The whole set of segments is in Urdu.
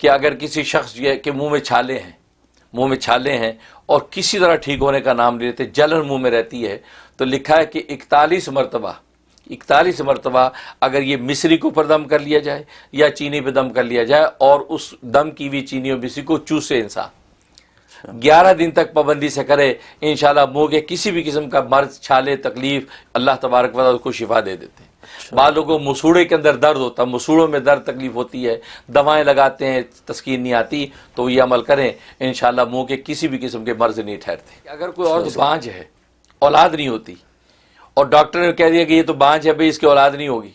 کہ اگر کسی شخص کے منہ میں چھالے ہیں اور کسی طرح ٹھیک ہونے کا نام نہیں لیتے، جلن منہ میں رہتی ہے، تو لکھا ہے کہ 41 مرتبہ اگر یہ مصری کے اوپر دم کر لیا جائے یا چینی پہ دم کر لیا جائے اور اس دم کی ہوئی چینی اور مصری کو چوسے انسان 11 دن تک پابندی سے کرے، انشاءاللہ منہ کے کسی بھی قسم کا مرض، چھالے، تکلیف اللہ تبارک و تعالیٰ اس کو شفا دے دیتے ہیں۔ بعض لوگوں کو مسوڑے کے اندر درد ہوتا ہے، مسوڑوں میں درد تکلیف ہوتی ہے، دوائیں لگاتے ہیں، تسکین نہیں آتی، تو یہ عمل کریں، انشاءاللہ منہ کے کسی بھی قسم کے مرض نہیں ٹھہرتے۔ اگر کوئی عورت بانجھ ہے، اولاد نہیں ہوتی، اور ڈاکٹر نے کہہ دیا کہ یہ تو بانجھ ہے بھئی، اس کی اولاد نہیں ہوگی،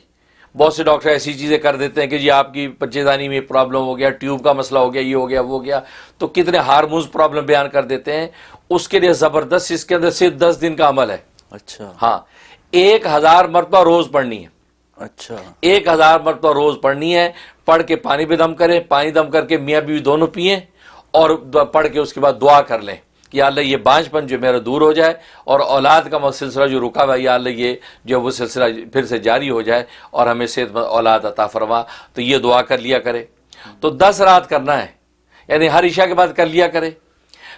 بہت سے ڈاکٹر ایسی چیزیں کر دیتے ہیں کہ جی آپ کی بچے دانی میں پرابلم ہو گیا، ٹیوب کا مسئلہ ہو گیا، یہ ہو گیا، وہ ہو گیا، تو کتنے ہارمونز پرابلم بیان کر دیتے ہیں۔ اس کے لیے زبردست اس کے اندر صرف 10 دن کا عمل ہے۔ اچھا، ہاں، 1000 مرتبہ روز پڑھنی ہے۔ اچھا، 1000 مرتبہ روز پڑھنی ہے، پڑھ کے پانی پہ دم کریں، پانی دم کر کے میاں بیوی دونوں پئیں، اور پڑھ کے اس کے بعد دعا کر لیں کہ یا اللہ یہ بانجھ پن جو میرا دور ہو جائے، اور اولاد کا سلسلہ جو رکا ہوا ہے یا اللہ یہ جو وہ سلسلہ پھر سے جاری ہو جائے اور ہمیں صحت مند اولاد عطا فرما، تو یہ دعا کر لیا کرے۔ تو 10 رات کرنا ہے، یعنی ہر عشاء کے بعد کر لیا کرے،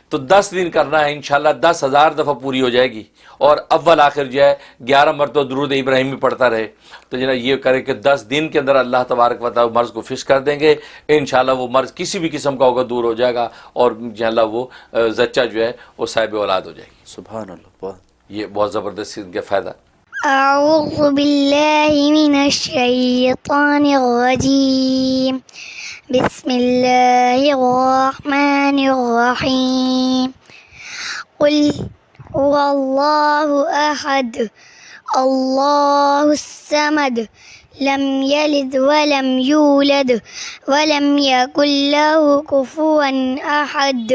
تو 10 دن کرنا ہے، انشاءاللہ 10,000 دفعہ پوری ہو جائے گی، اور اول آخر جو ہے 11 مرتبہ درود ابراہیمی پڑھتا رہے، تو جناب یہ کرے کہ 10 دن کے اندر اللہ تبارک و تعالی مرض کو فش کر دیں گے، انشاءاللہ وہ مرض کسی بھی قسم کا ہوگا دور ہو جائے گا، اور انشاءاللہ وہ زچہ جو ہے وہ صاحب اولاد ہو جائے گی۔ سبحان اللہ، یہ بہت زبردست ان کا فائدہ۔ اعوذ باللہ من الشیطان الرجیم، بسم اللہ الرحمن الرحیم، قل هو اللہ احد اللہ الصمد لم یلد ولم یولد ولم یکن له کفوا احد۔